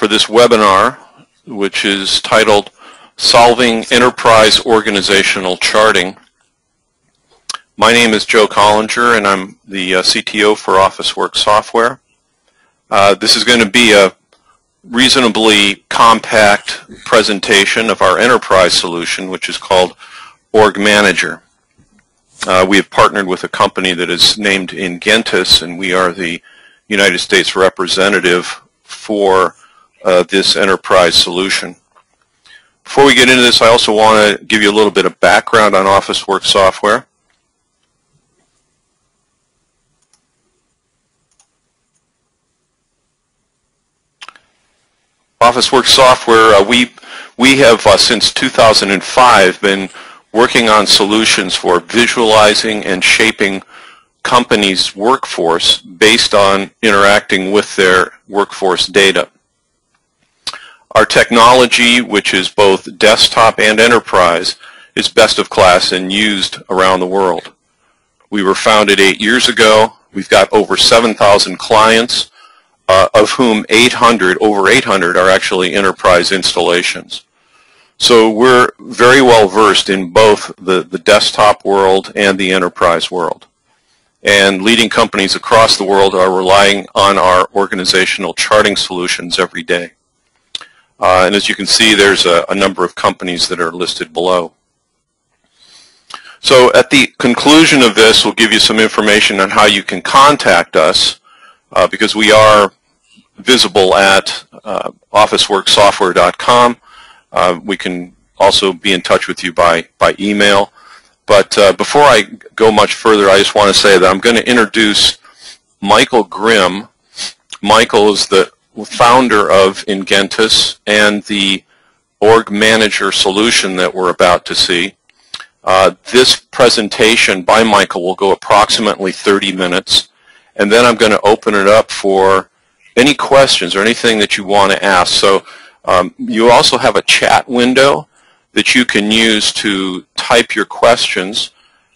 for this webinar, which is titled Solving Enterprise Organizational Charting. My name is Joe Collinger, and I'm the CTO for OfficeWork Software. This is going to be a reasonably compact presentation of our enterprise solution, which is called Org Manager. We have partnered with a company that is named Ingentis, and we are the United States representative for this enterprise solution. Before we get into this, I also want to give you a little bit of background on OfficeWork Software. OfficeWork Software, we have since 2005 been working on solutions for visualizing and shaping companies' workforce based on interacting with their workforce data. Our technology, which is both desktop and enterprise, is best of class and used around the world. We were founded 8 years ago. We've got over 7,000 clients, of whom over 800 are actually enterprise installations. So we're very well versed in both the desktop world and the enterprise world. And leading companies across the world are relying on our organizational charting solutions every day. And as you can see, there's a number of companies that are listed below. So at the conclusion of this, we'll give you some information on how you can contact us, because we are visible at officeworksoftware.com. We can also be in touch with you by email. But before I go much further, I just want to say that I'm going to introduce Michael Grimm. Michael is the founder of Ingentis and the Org Manager solution that we're about to see. This presentation by Michael will go approximately 30 minutes, and then I'm going to open it up for any questions or anything that you want to ask. So you also have a chat window that you can use to type your questions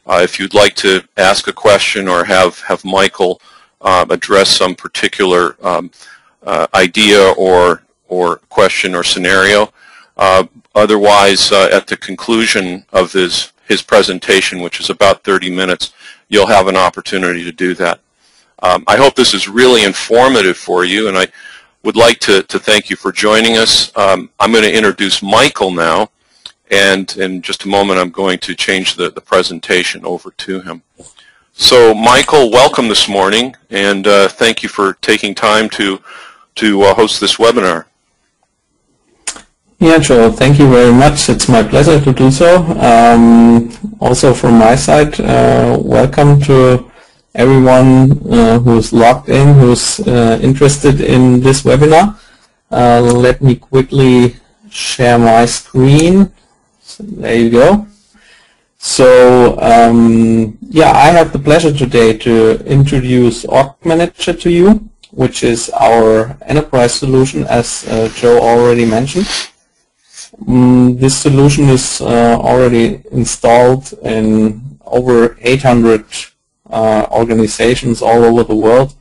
if you'd like to ask a question or have Michael address some particular idea or question or scenario. Otherwise, at the conclusion of his presentation, which is about 30 minutes, you'll have an opportunity to do that. I hope this is really informative for you, and I would like to thank you for joining us. I'm going to introduce Michael now, and in just a moment I'm going to change the presentation over to him. So Michael, welcome this morning, and thank you for taking time to host this webinar. Yeah, Joe, thank you very much. It's my pleasure to do so. Also from my side, welcome to everyone who's logged in, who's interested in this webinar. Let me quickly share my screen. So there you go. So yeah, I have the pleasure today to introduce Org Manager to you, which is our enterprise solution, as Joe already mentioned. This solution is already installed in over 800 organizations all over the world,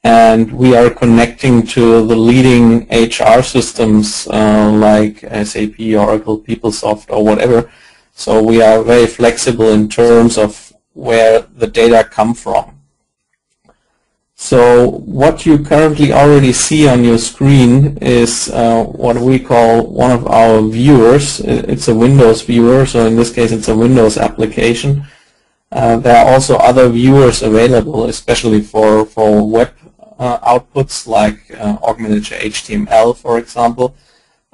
and we are connecting to the leading HR systems like SAP, Oracle, PeopleSoft, or whatever. So we are very flexible in terms of where the data come from. So what you currently already see on your screen is what we call one of our viewers. It's a Windows viewer, so in this case it's a Windows application. There are also other viewers available, especially for web outputs like Org Manager HTML, for example.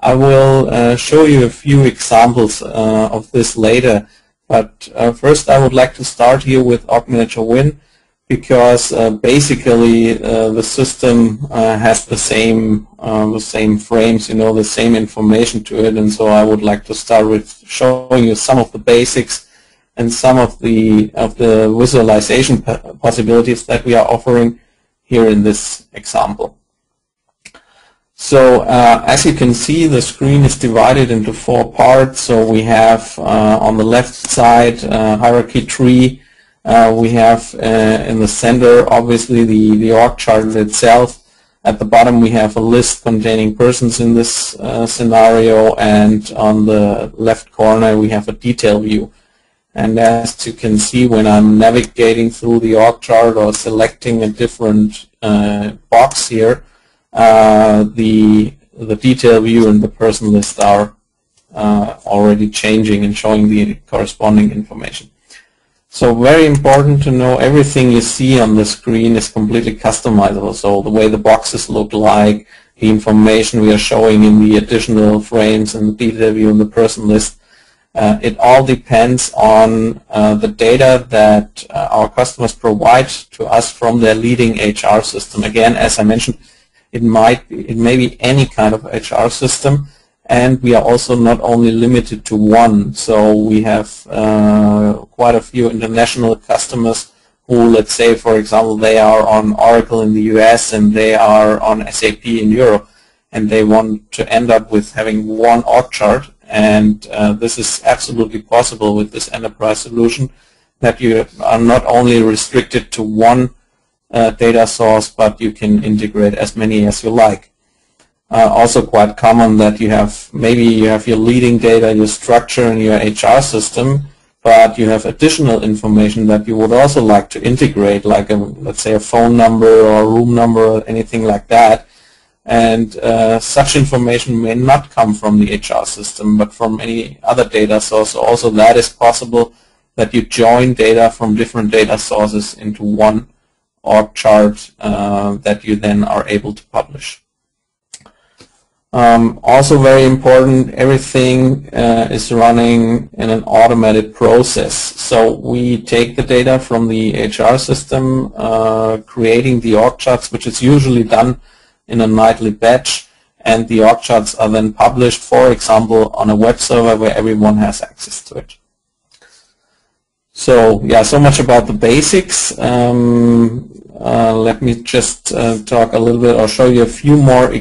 I will show you a few examples of this later, but first I would like to start here with Org Manager Win, because basically the system has the same frames, you know, the same information to it, and so I would like to start with showing you some of the basics and some of the visualization possibilities that we are offering here in this example. So as you can see, the screen is divided into 4 parts. So we have on the left side hierarchy tree. We have in the center obviously the org chart itself. At the bottom we have a list containing persons in this scenario, and on the left corner we have a detail view. And as you can see, when I'm navigating through the org chart or selecting a different box here, the detail view and the person list are already changing and showing the corresponding information. So very important to know, everything you see on the screen is completely customizable. So the way the boxes look like, the information we are showing in the additional frames and the detail view and the person list, it all depends on the data that our customers provide to us from their leading HR system. Again, as I mentioned, it may be any kind of HR system. And we are also not only limited to one. So we have quite a few international customers who, let's say, for example, they are on Oracle in the US and they are on SAP in Europe, and they want to end up with having one org chart. And this is absolutely possible with this enterprise solution, that you are not only restricted to one data source, but you can integrate as many as you like. Also quite common that maybe you have your leading data, your structure, and your HR system, but you have additional information that you would also like to integrate, like let's say a phone number or a room number or anything like that. And such information may not come from the HR system, but from any other data source. So also that is possible, that you join data from different data sources into one org chart that you then are able to publish. Also very important, everything is running in an automated process. So we take the data from the HR system, creating the org charts, which is usually done in a nightly batch, and the org charts are then published, for example, on a web server where everyone has access to it. So yeah, so much about the basics. Let me just talk a little bit or show you a few more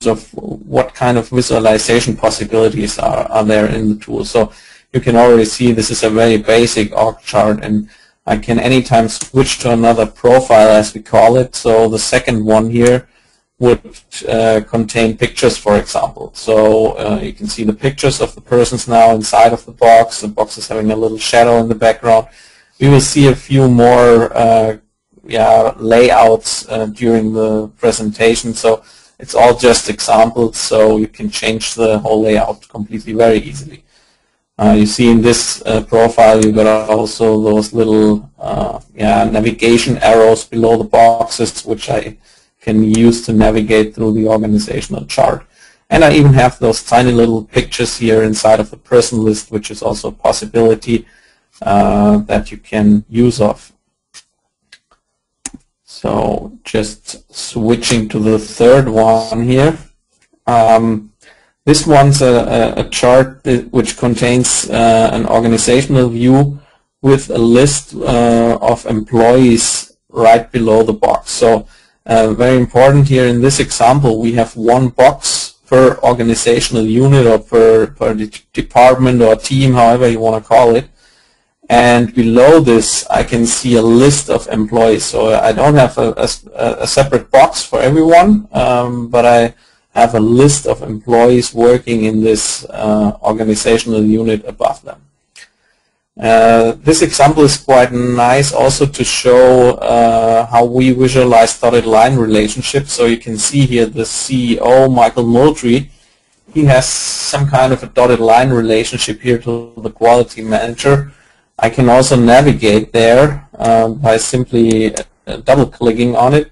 of what kind of visualization possibilities are there in the tool. So you can already see this is a very basic org chart, and I can anytime switch to another profile, as we call it. So the second one here would contain pictures, for example. So you can see the pictures of the persons now inside of the box. The box is having a little shadow in the background. We will see a few more layouts during the presentation. So it's all just examples, so you can change the whole layout completely very easily. You see in this profile you've got also those little navigation arrows below the boxes, which I can use to navigate through the organizational chart. And I even have those tiny little pictures here inside of the person list, which is also a possibility that you can use of. So just switching to the third one here. This one's a chart which contains an organizational view with a list of employees right below the box. So very important here in this example, we have one box per organizational unit or per department or team, however you want to call it. And below this, I can see a list of employees. So I don't have a separate box for everyone, but I have a list of employees working in this organizational unit above them. This example is quite nice also to show how we visualize dotted line relationships. So you can see here the CEO, Michael Moultrie, he has some kind of a dotted line relationship here to the quality manager. I can also navigate there by simply double-clicking on it.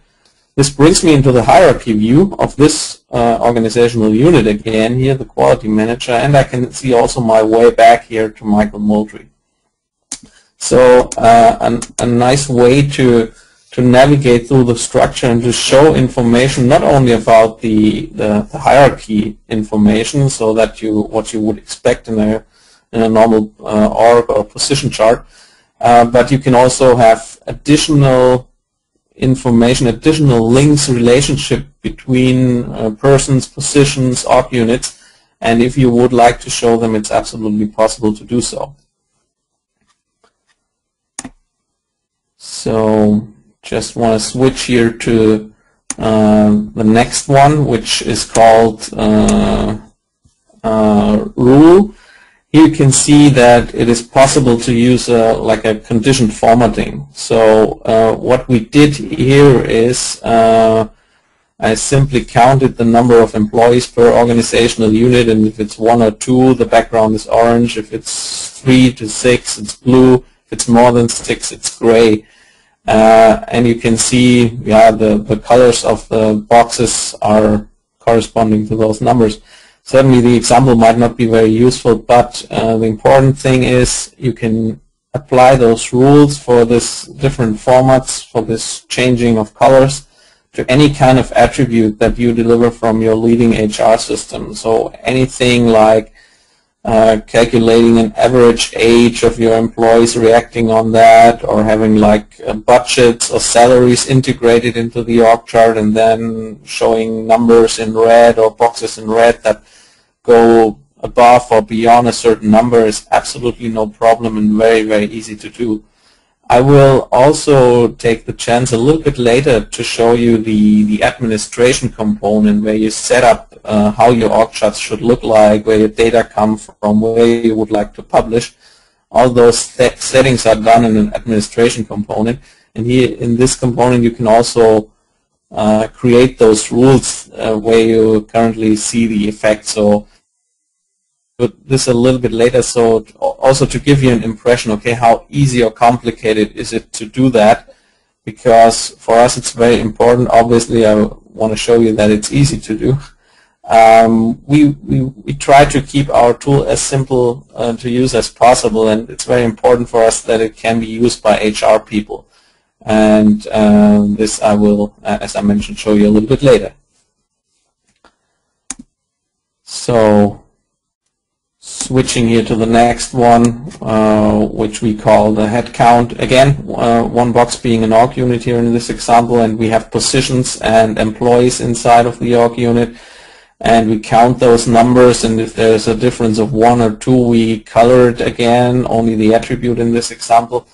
This brings me into the hierarchy view of this organizational unit again, here the quality manager, and I can see also my way back here to Michael Moultrie. So a nice way to navigate through the structure and to show information not only about the hierarchy information, so that what you would expect in a normal org or position chart, but you can also have additional information, additional links, relationship between persons, positions, org units, and if you would like to show them, it's absolutely possible to do so. So just want to switch here to the next one, which is called rule. Here you can see that it is possible to use like a conditioned formatting. So what we did here is I simply counted the number of employees per organizational unit, and if it's 1 or 2, the background is orange. If it's 3 to 6, it's blue. If it's more than 6, it's gray. And you can see, yeah, the colors of the boxes are corresponding to those numbers. Certainly the example might not be very useful, but the important thing is you can apply those rules for this different formats, for this changing of colors, to any kind of attribute that you deliver from your leading HR system. So anything like calculating an average age of your employees, reacting on that, or having like budgets or salaries integrated into the org chart and then showing numbers in red or boxes in red that go above or beyond a certain number is absolutely no problem and very, very easy to do. I will also take the chance a little bit later to show you the administration component, where you set up how your org charts should look like, where your data come from, where you would like to publish. All those settings are done in an administration component, and here in this component you can also create those rules where you currently see the effect. So this a little bit later, so also to give you an impression, okay, how easy or complicated is it to do that, because for us it's very important. Obviously I want to show you that it's easy to do. We try to keep our tool as simple to use as possible, and it's very important for us that it can be used by HR people, and this I will, as I mentioned, show you a little bit later. So switching here to the next one, which we call the head count. Again, one box being an org unit here in this example, and we have positions and employees inside of the org unit, and we count those numbers, and if there's a difference of 1 or 2, we color it again, only the attribute in this example,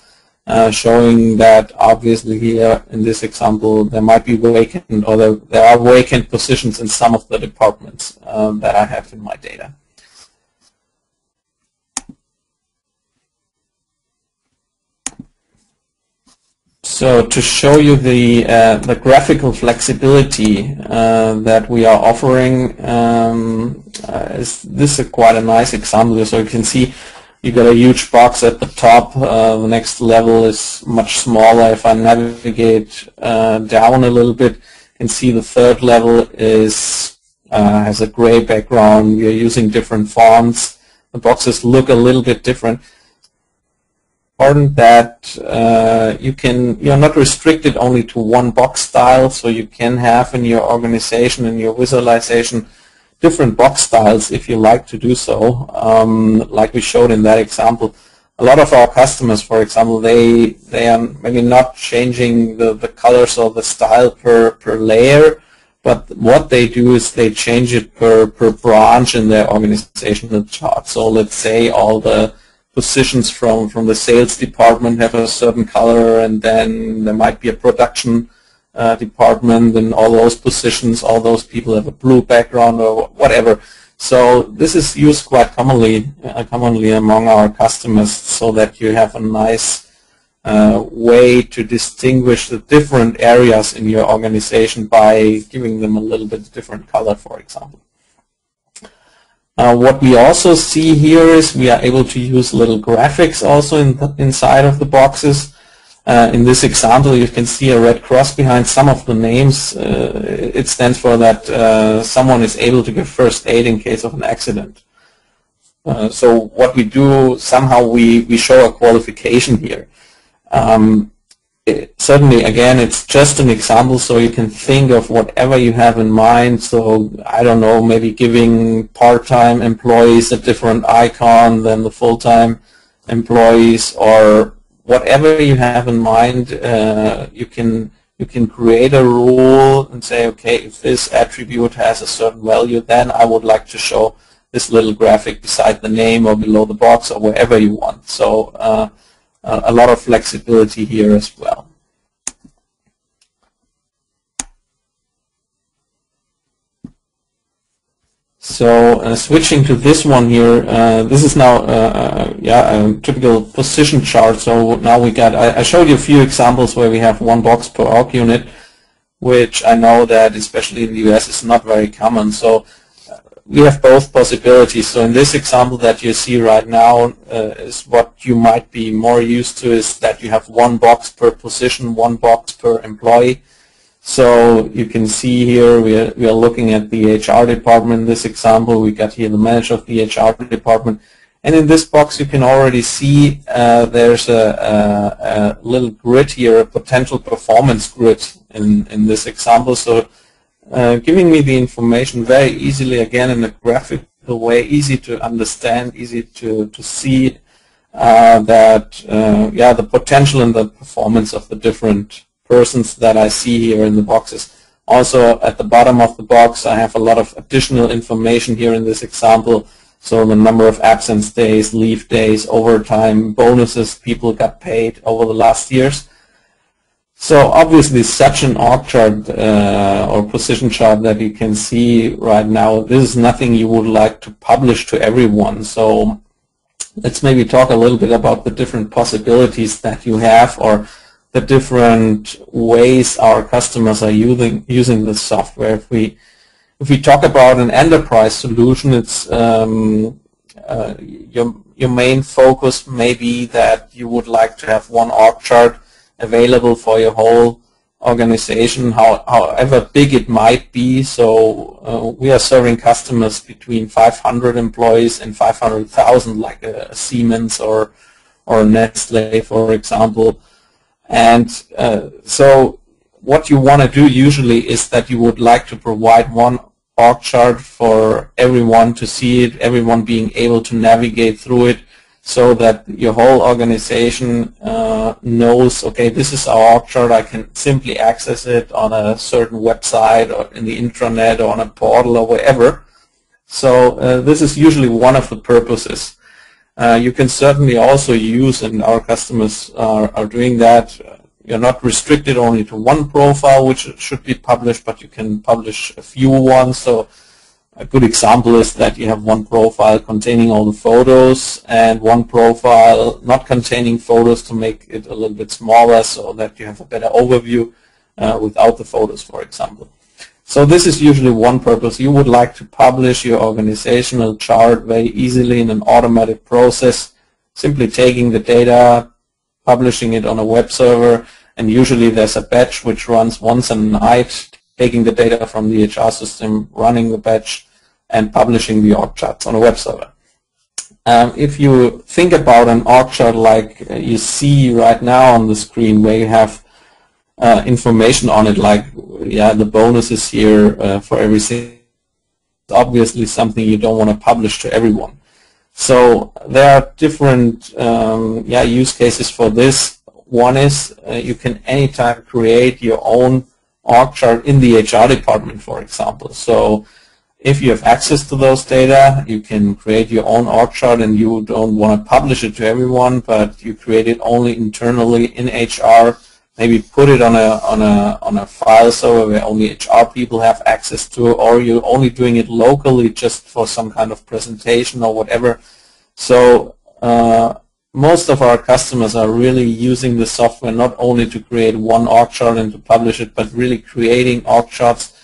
showing that obviously here in this example there might be vacant, or there are vacant positions in some of the departments that I have in my data. So to show you the graphical flexibility that we are offering, this is quite a nice example. So you can see you got a huge box at the top. The next level is much smaller. If I navigate down a little bit, you can see the third level has a gray background. We are using different fonts. The boxes look a little bit different. Important that you're not restricted only to one box style, so you can have in your organization, in your visualization, different box styles if you like to do so. Like we showed in that example, a lot of our customers, for example, they are maybe not changing the colors or the style per layer, but what they do is they change it per branch in their organizational chart. So let's say all the positions from the sales department have a certain color, and then there might be a production department, and all those positions, all those people have a blue background or whatever. So this is used quite commonly among our customers, so that you have a nice way to distinguish the different areas in your organization by giving them a little bit different color, for example. What we also see here is we are able to use little graphics also inside of the boxes. In this example, you can see a red cross behind some of the names. It stands for that someone is able to give first aid in case of an accident. So what we do, somehow we show a qualification here. Certainly, again, it's just an example, so you can think of whatever you have in mind. So, I don't know, maybe giving part-time employees a different icon than the full-time employees, or whatever you have in mind. You can create a rule and say, okay, if this attribute has a certain value, then I would like to show this little graphic beside the name or below the box or wherever you want. So a lot of flexibility here as well. So switching to this one here, this is now a typical position chart. So now we got, I showed you a few examples where we have one box per org unit, which I know that especially in the US is not very common. So we have both possibilities. So in this example that you see right now is what you might be more used to, is that you have one box per position, one box per employee. So you can see here we are looking at the HR department in this example. We got here the manager of the HR department. And in this box you can already see there's a little grid here, a potential performance grid in this example. So giving me the information very easily, again in a graphical way, easy to understand, easy to see that the potential and the performance of the different persons that I see here in the boxes. Also at the bottom of the box I have a lot of additional information here in this example. So the number of absence days, leave days, overtime, bonuses people got paid over the last years. So obviously such an org chart or position chart that you can see right now, this is nothing you would like to publish to everyone. So let's maybe talk a little bit about the different possibilities that you have, or the different ways our customers are using this software. If we talk about an enterprise solution, it's your main focus may be that you would like to have one org chart available for your whole organization, however big it might be. So we are serving customers between 500 employees and 500,000, like a Siemens or Nestle, for example. And so what you want to do usually is that you would like to provide one org chart for everyone to see it, everyone being able to navigate through it, so that your whole organization knows, okay, this is our org chart, I can simply access it on a certain website or in the intranet or on a portal or wherever. So this is usually one of the purposes. You can certainly also use, and our customers are doing that, you're not restricted only to one profile which should be published, but you can publish a few ones. So a good example is that you have one profile containing all the photos and one profile not containing photos, to make it a little bit smaller so that you have a better overview without the photos, for example. So this is usually one purpose. You would like to publish your organizational chart very easily in an automatic process, simply taking the data, publishing it on a web server, and usually there's a batch which runs once a night, taking the data from the HR system, running the batch, and publishing the org charts on a web server. If you think about an org chart like you see right now on the screen, where you have information on it, like the bonuses here for everything, obviously something you don't want to publish to everyone. So there are different use cases for this. One is you can anytime create your own org chart in the HR department, for example. So if you have access to those data, you can create your own org chart, and you don't want to publish it to everyone, but you create it only internally in HR. Maybe put it on a file server where only HR people have access to, or you're only doing it locally just for some kind of presentation or whatever. So most of our customers are really using the software not only to create one org chart and to publish it, but really creating org charts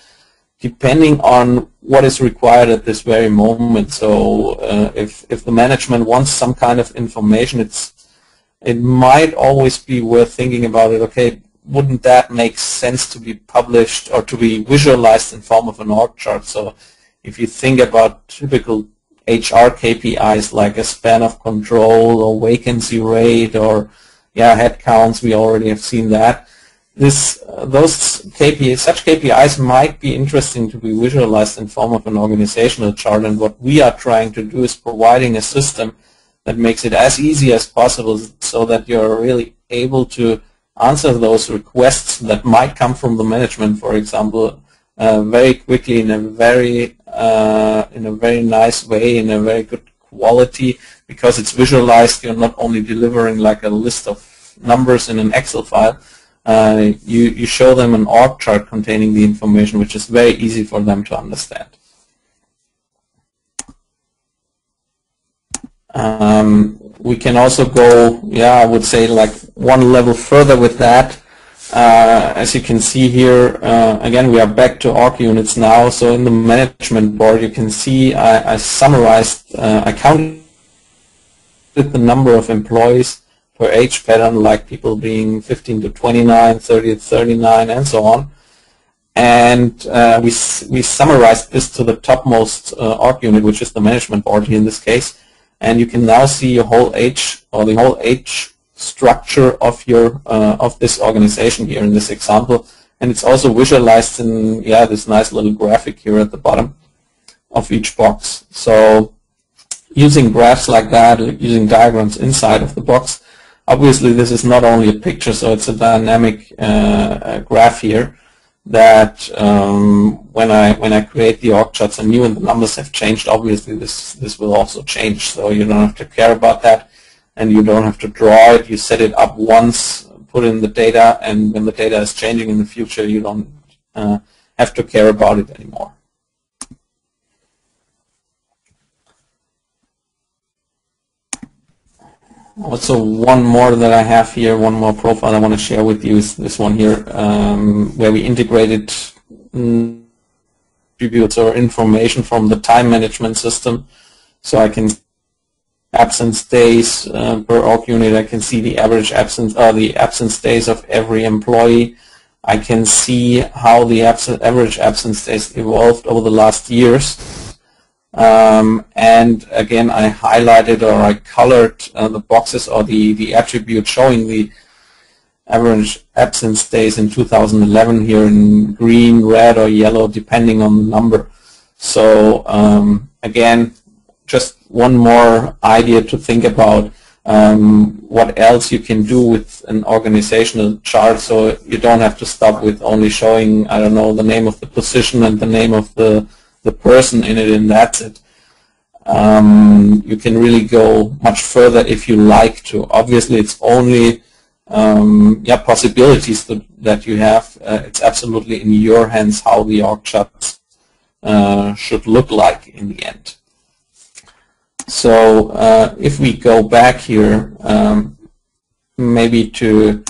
depending on what is required at this very moment. So if the management wants some kind of information, it might always be worth thinking about it. Okay, wouldn't that make sense to be published or to be visualized in form of an org chart? So if you think about typical HR KPIs like a span of control or vacancy rate or head counts, we already have seen that. Those KPIs, such KPIs might be interesting to be visualized in form of an organizational chart, and what we are trying to do is providing a system that makes it as easy as possible so that you're really able to answer those requests that might come from the management, for example, very quickly in a very nice way, in a very good quality, because it's visualized. You're not only delivering like a list of numbers in an Excel file, you show them an org chart containing the information, which is very easy for them to understand. We can also go, I would say like one level further with that. As you can see here, again, we are back to org units now. So in the management board, you can see I summarized, I counted the number of employees per age pattern, like people being 15 to 29, 30 to 39, and so on. And we summarized this to the topmost org unit, which is the management board here in this case. And you can now see your whole age, or the whole age structure of your of this organization here in this example. And it's also visualized in this nice little graphic here at the bottom of each box. So using graphs like that, using diagrams inside of the box, obviously this is not only a picture, so it's a dynamic graph here that when I create the org charts anew and the numbers have changed, obviously this will also change. So you don't have to care about that, and you don't have to draw it. You set it up once, put in the data, and when the data is changing in the future, you don't have to care about it anymore. Also, one more that I have here, one more profile I want to share with you is this one here, where we integrated attributes or information from the time management system. So I can absence days per org unit. I can see the average absence, the absence days of every employee. I can see how the average absence days evolved over the last years. And again, I highlighted or I colored the boxes or the attribute showing the average absence days in 2011 here in green, red, or yellow, depending on the number. So again, just one more idea to think about what else you can do with an organizational chart, so you don't have to stop with only showing, I don't know, the name of the position and the name of the person in it, and that's it. You can really go much further if you like to. Obviously, it's only possibilities that you have. It's absolutely in your hands how the org charts should look like in the end. So if we go back here, maybe to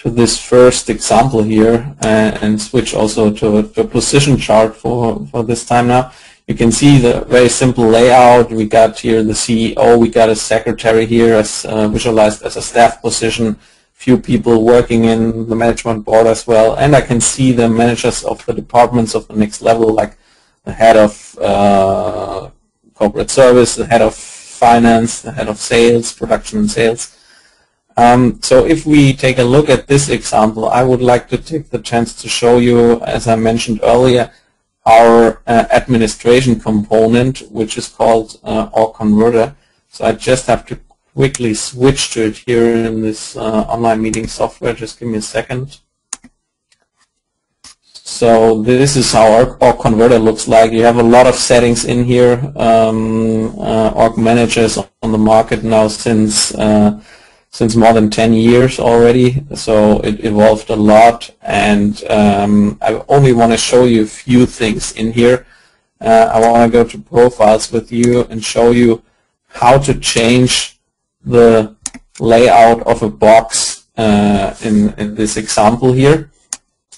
this first example here, and switch also to a position chart for this time now, you can see the very simple layout. We got here the CEO, we got a secretary here as visualized as a staff position, few people working in the management board as well, and I can see the managers of the departments of the next level, like the head of corporate service, the head of finance, the head of sales, production and sales. So if we take a look at this example, I would like to take the chance to show you, as I mentioned earlier, our administration component, which is called OrgConverter. So I just have to quickly switch to it here in this online meeting software. Just give me a second. So this is how our OrgConverter looks like. You have a lot of settings in here. Org managers on the market now since more than 10 years already, so it evolved a lot, and I only want to show you a few things in here. I want to go to profiles with you and show you how to change the layout of a box in this example here.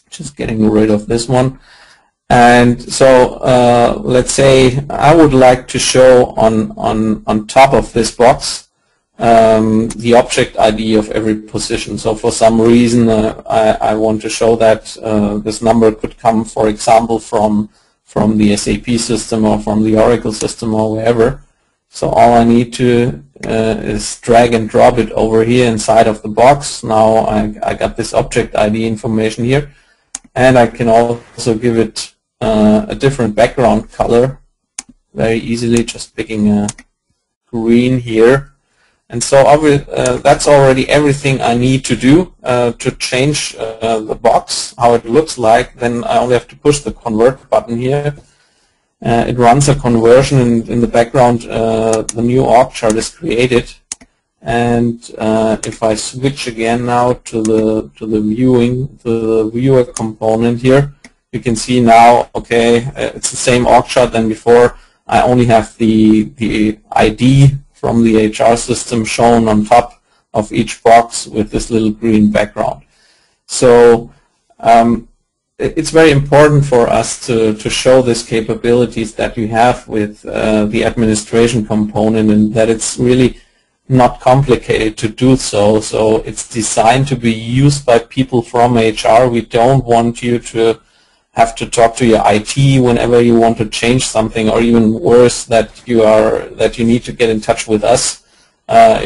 Just getting rid of this one. And so let's say I would like to show on top of this box the object ID of every position. So for some reason I want to show that this number could come, for example, from the SAP system or from the Oracle system or wherever. So all I need to is drag and drop it over here inside of the box. Now I got this object ID information here, and I can also give it a different background color very easily, just picking a green here. And so that's already everything I need to do to change the box, how it looks like. Then I only have to push the convert button here. It runs a conversion, and in the background the new org chart is created. And if I switch again now to the viewer component here, you can see now, okay, it's the same org chart than before. I only have the ID from the HR system shown on top of each box with this little green background. So it's very important for us to show these capabilities that you have with the administration component, and that it's really not complicated to do so. So it's designed to be used by people from HR. We don't want you to have to talk to your IT whenever you want to change something, or even worse, that you need to get in touch with us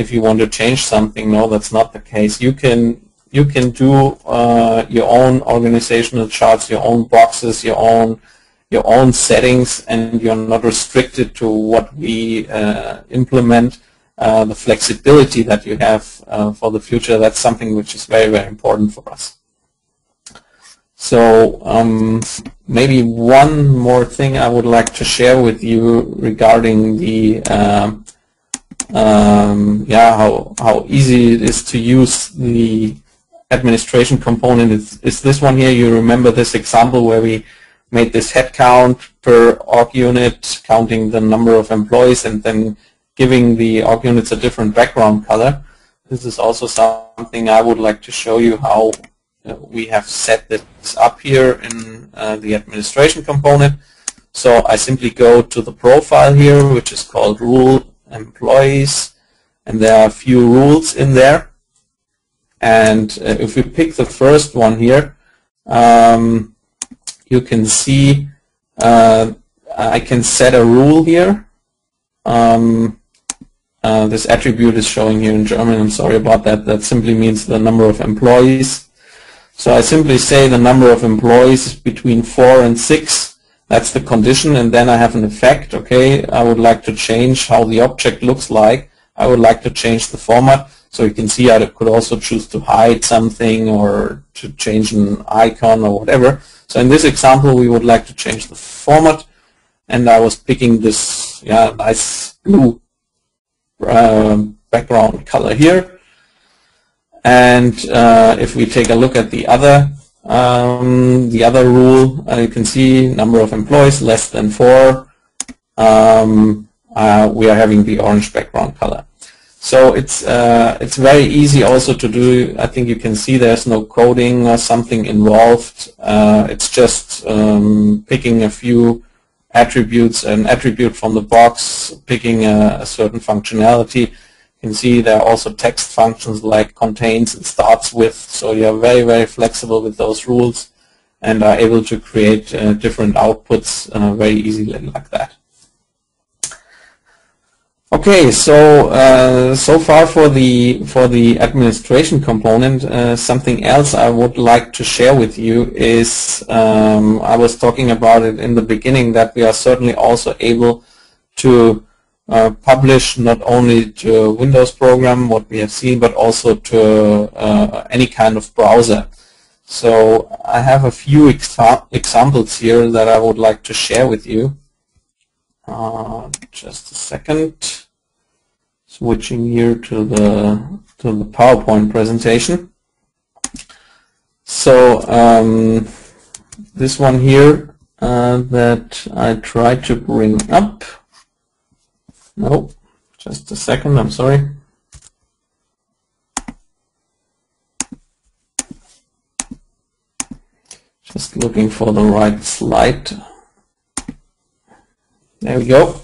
if you want to change something. No, that's not the case. You can do your own organizational charts, your own boxes, your own settings, and you're not restricted to what we implement. The flexibility that you have for the future, that's something which is very, very important for us. So maybe one more thing I would like to share with you regarding the how easy it is to use the administration component is this one here. You remember this example where we made this head count per org unit, counting the number of employees, and then giving the org units a different background color. This is also something I would like to show you how we have set this up here in the administration component. So I simply go to the profile here, which is called Rule Employees, and there are a few rules in there. And if we pick the first one here, you can see I can set a rule here. This attribute is showing here in German. I'm sorry about that. That simply means the number of employees. So I simply say the number of employees is between 4 and 6. That's the condition, and then I have an effect. Okay, I would like to change how the object looks like. I would like to change the format. So you can see I could also choose to hide something or to change an icon or whatever. So in this example, we would like to change the format, and I was picking this nice blue background color here. And if we take a look at the other rule, you can see number of employees less than 4. We are having the orange background color. So it's very easy also to do. I think you can see there's no coding or something involved. It's just picking a few attributes, an attribute from the box, picking a certain functionality. You can see there are also text functions like contains and starts with, so you're very, very flexible with those rules and are able to create different outputs very easily like that. Okay, so so far for the administration component. Something else I would like to share with you is I was talking about it in the beginning, that we are certainly also able to publish not only to a Windows program, what we have seen, but also to any kind of browser. So I have a few examples here that I would like to share with you. Just a second. Switching here to the PowerPoint presentation. So this one here that I tried to bring up. No, just a second. I'm sorry. Just looking for the right slide. There we go.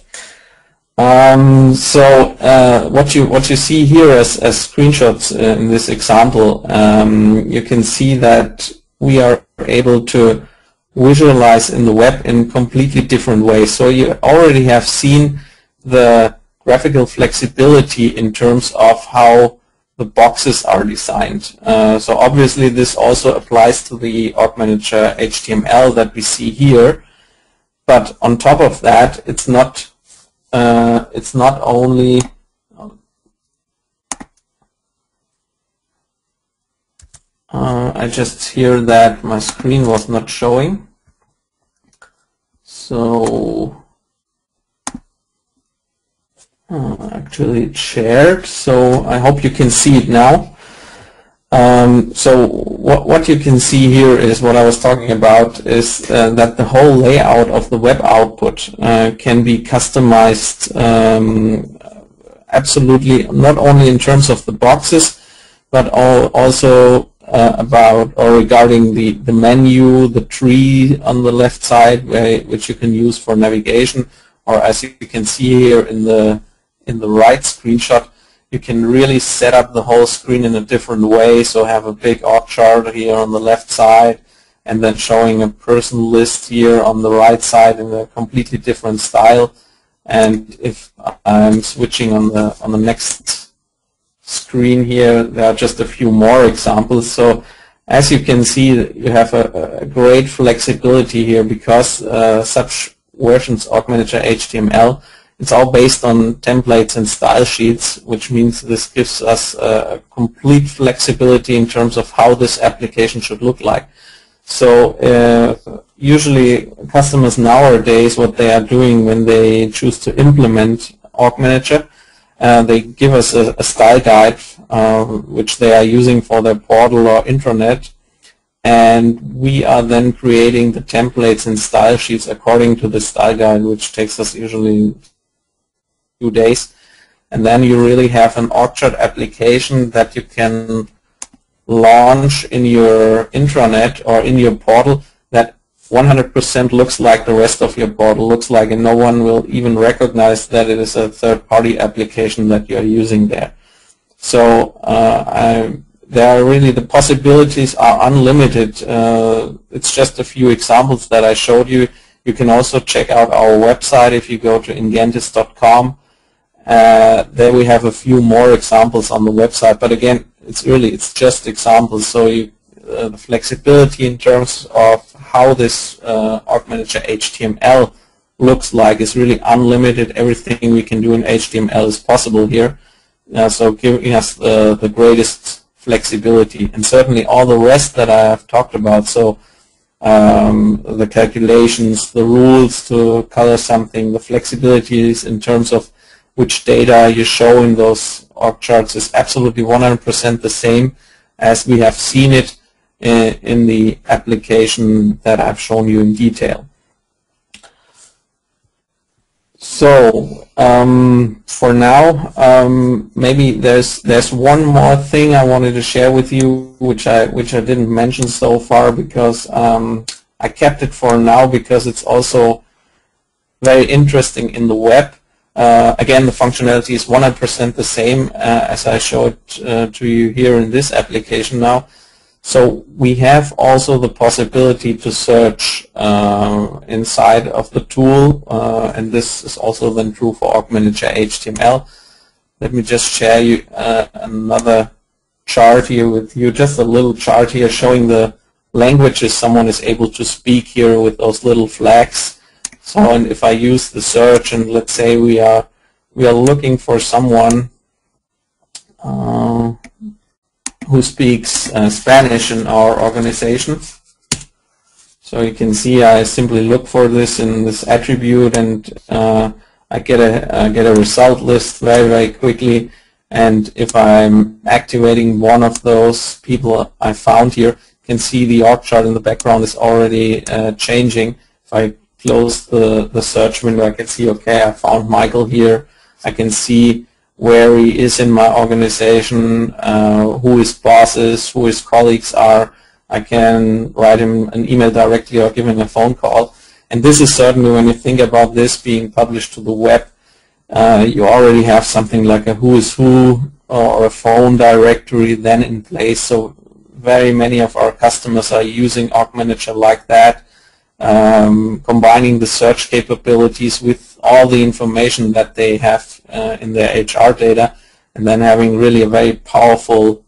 So what you see here as screenshots in this example, you can see that we are able to visualize in the web in completely different ways. So you already have seen the graphical flexibility in terms of how the boxes are designed. So obviously this also applies to the Org Manager HTML that we see here, but on top of that, it's not only I just hear that my screen was not showing, so actually it's shared, so I hope you can see it now. So what you can see here is what I was talking about is that the whole layout of the web output can be customized absolutely not only in terms of the boxes, but also about or regarding the menu, the tree on the left side, which you can use for navigation, or as you can see here in the right screenshot, you can really set up the whole screen in a different way. So have a big org chart here on the left side, and then showing a person list here on the right side in a completely different style. And if I'm switching on the next screen here, there are just a few more examples. So as you can see, you have a great flexibility here, because such versions Org Manager HTML, it's all based on templates and style sheets, which means this gives us a complete flexibility in terms of how this application should look like. So usually customers nowadays, what they are doing when they choose to implement Org Manager, they give us a style guide which they are using for their portal or intranet, and we are then creating the templates and style sheets according to the style guide, which takes us usually 2 days. And then you really have an OrgChart application that you can launch in your intranet or in your portal that 100% looks like the rest of your portal looks like, and no one will even recognize that it is a third-party application that you are using there. So there are really, the possibilities are unlimited. It's just a few examples that I showed you. You can also check out our website if you go to ingentis.com. There we have a few more examples on the website, but again, it's just examples. So the flexibility in terms of how this Org Manager HTML looks like is really unlimited. Everything we can do in HTML is possible here. So giving us the greatest flexibility, and certainly all the rest that I have talked about. So the calculations, the rules to color something, the flexibilities in terms of which data you show in those org charts is absolutely 100% the same as we have seen it in the application that I've shown you in detail. So for now, maybe there's one more thing I wanted to share with you, which I didn't mention so far, because I kept it for now because it's also very interesting in the web. Again, the functionality is 100% the same as I showed to you here in this application now. So we have also the possibility to search inside of the tool, and this is also then true for Org Manager HTML. Let me just share you another chart here with you, just a little chart here showing the languages someone is able to speak here with those little flags. So, and if I use the search, and let's say we are looking for someone who speaks Spanish in our organization. So you can see I simply look for this in this attribute, and I get a result list very quickly. And if I'm activating one of those people I found here, you can see the org chart in the background is already changing. If I close the search window, I can see, okay, I found Michael here. I can see where he is in my organization, who his boss is, who his colleagues are. I can write him an email directly or give him a phone call. And this is certainly, when you think about this being published to the web, you already have something like a who is who or a phone directory then in place. So very many of our customers are using Org Manager like that, combining the search capabilities with all the information that they have in their HR data, and then having really a very powerful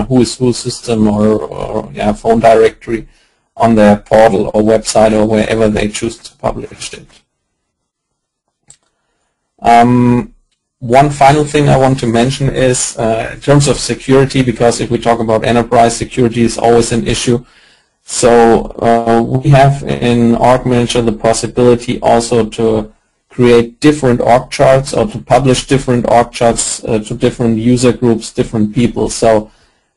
who is who system or phone directory on their portal or website or wherever they choose to publish it. One final thing I want to mention is in terms of security, because if we talk about enterprise, security is always an issue. So we have in Org Manager the possibility also to create different org charts or to publish different org charts to different user groups, different people. So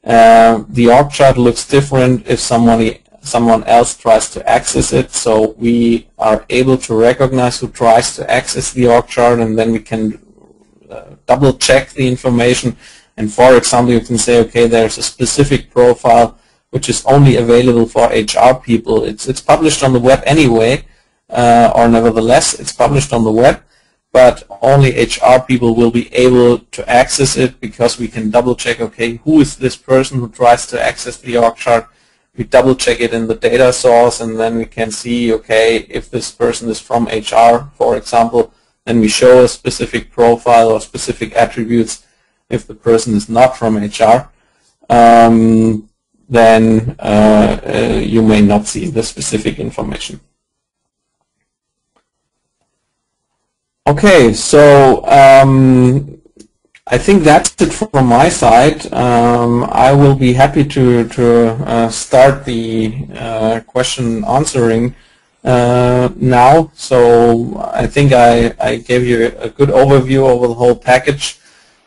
the org chart looks different if someone else tries to access it. So we are able to recognize who tries to access the org chart, and then we can double check the information. And for example, you can say, okay, there's a specific profile which is only available for HR people. It's published on the web anyway, or nevertheless, it's published on the web, but only HR people will be able to access it, because we can double check, okay, who is this person who tries to access the org chart? We double check it in the data source, and then we can see, okay, if this person is from HR, for example, then we show a specific profile or specific attributes. If the person is not from HR, then you may not see the specific information. Okay, so I think that's it from my side. I will be happy to start the question answering now. So I think I gave you a good overview over the whole package,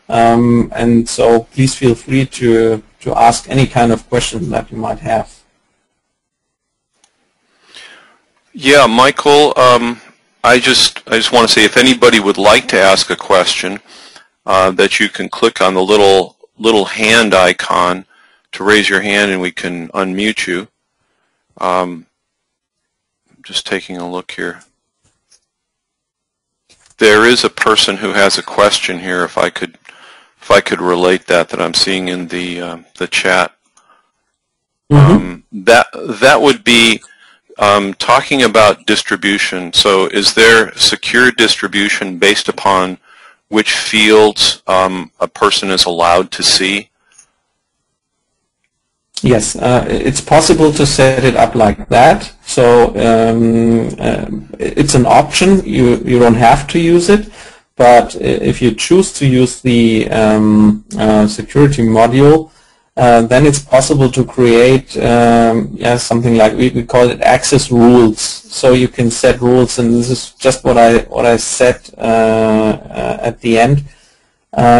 and so please feel free to ask any kind of question that you might have. Yeah, Michael, I just want to say, if anybody would like to ask a question, that you can click on the little hand icon to raise your hand, and we can unmute you. Just taking a look here. There is a person who has a question here. If I could relate that I'm seeing in the chat. Mm-hmm. That would be talking about distribution. So is there secure distribution based upon which fields a person is allowed to see? Yes, it's possible to set it up like that. So it's an option. You don't have to use it, but if you choose to use the security module, then it's possible to create something like we call it access rules. So you can set rules, and this is just what I said at the end.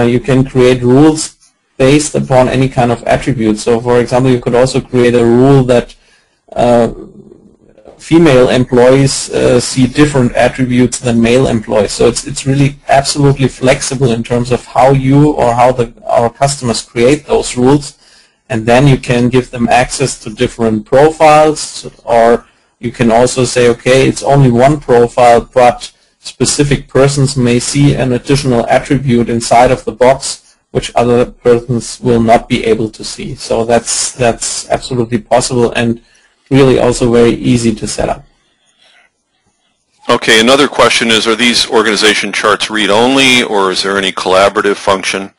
You can create rules based upon any kind of attribute. So for example, you could also create a rule that female employees see different attributes than male employees. So it's really absolutely flexible in terms of how you or how our customers create those rules. And then you can give them access to different profiles, or you can also say, okay, it's only one profile, but specific persons may see an additional attribute inside of the box which other persons will not be able to see. So that's absolutely possible, and really also very easy to set up. Okay, another question is, are these organization charts read-only, or is there any collaborative function?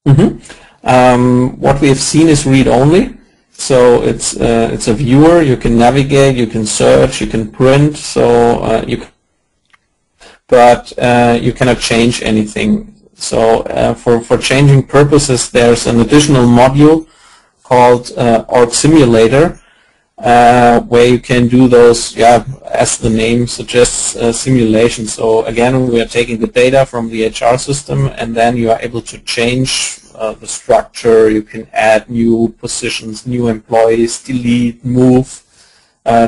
Mm-hmm. What we have seen is read-only. So it's a viewer. You can navigate, you can search, you can print. So but you cannot change anything. So for changing purposes, there's an additional module called Org Simulator, where you can do those, as the name suggests, simulations. So again, we are taking the data from the HR system, and then you are able to change the structure. You can add new positions, new employees, delete, move,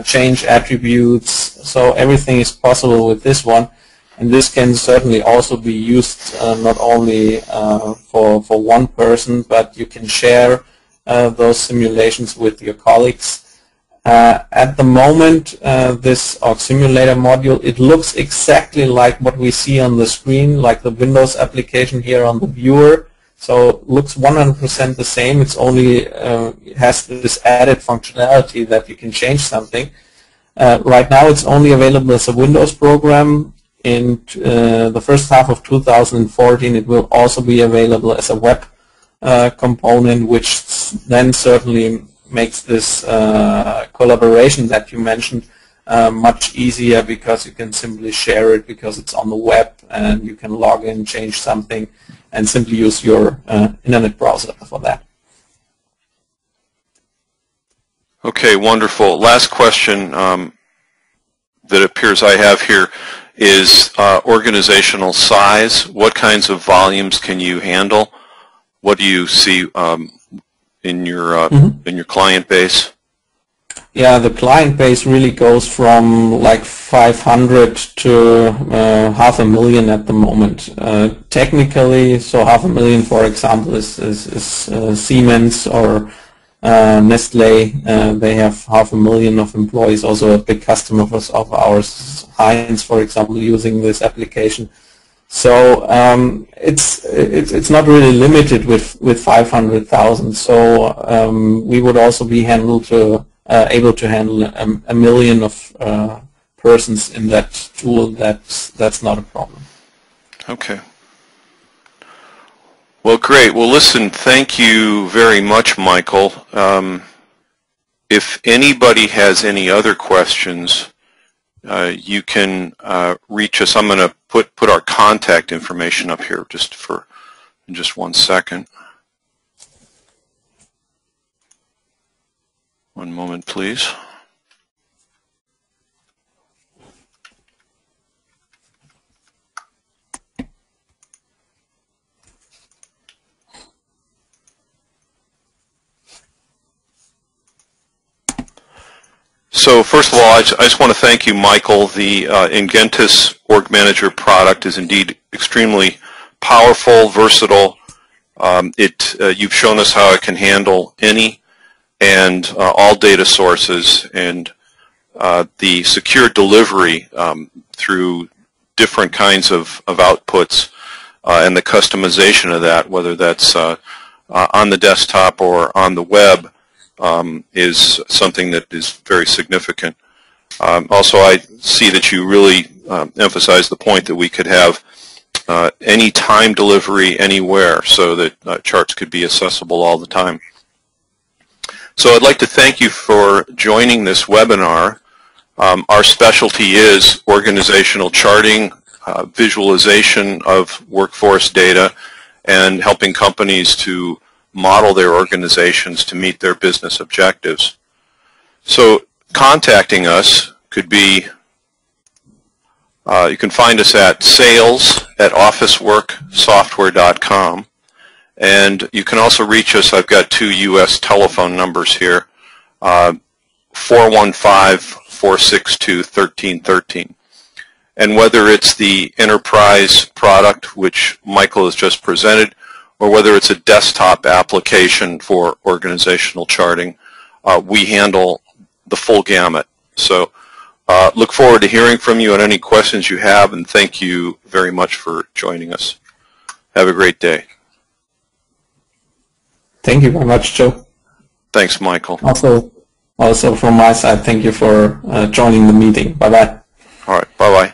change attributes. So everything is possible with this one. And this can certainly also be used not only for one person, but you can share those simulations with your colleagues. At the moment, this Org Simulator module, it looks exactly like what we see on the screen, like the Windows application here on the viewer. So it looks 100% the same. It's only it has this added functionality that you can change something. Right now, it's only available as a Windows program. In the first half of 2014, it will also be available as a web component, which then certainly makes this collaboration that you mentioned much easier, because you can simply share it because it's on the web, and you can log in, change something, and simply use your internet browser for that. Okay, wonderful. Last question that appears I have here is organizational size. What kinds of volumes can you handle? What do you see in your client base? yeah, the client base really goes from like 500 to 500,000 at the moment. Technically, so 500,000, for example, is Siemens or Nestle. They have 500,000 of employees. Also, a big customer of ours, Heinz, for example, using this application. So it's not really limited with 500,000. So we would also be able to handle a million of persons in that tool. That's not a problem. Okay. Well, great. Well, listen, thank you very much, Michael. If anybody has any other questions, you can reach us. I'm going to put our contact information up here in just 1 second. One moment, please. So first of all, I just want to thank you, Michael. The Ingentis Org Manager product is indeed extremely powerful, versatile. You've shown us how it can handle any and all data sources, and the secure delivery through different kinds of outputs and the customization of that, whether that's on the desktop or on the web, is something that is very significant. Also, I see that you really emphasize the point that we could have any time delivery anywhere, so that charts could be accessible all the time. So I'd like to thank you for joining this webinar. Our specialty is organizational charting, visualization of workforce data, and helping companies to model their organizations to meet their business objectives. So contacting us could be, you can find us at sales@officeworksoftware.com, and you can also reach us. I've got 2 U.S. telephone numbers here, 415-462-1313. And whether it's the enterprise product, which Michael has just presented, or whether it's a desktop application for organizational charting, we handle the full gamut. So look forward to hearing from you on any questions you have, and thank you very much for joining us. Have a great day. Thank you very much, Joe. Thanks, Michael. Also from my side, thank you for joining the meeting. Bye-bye. All right, bye-bye.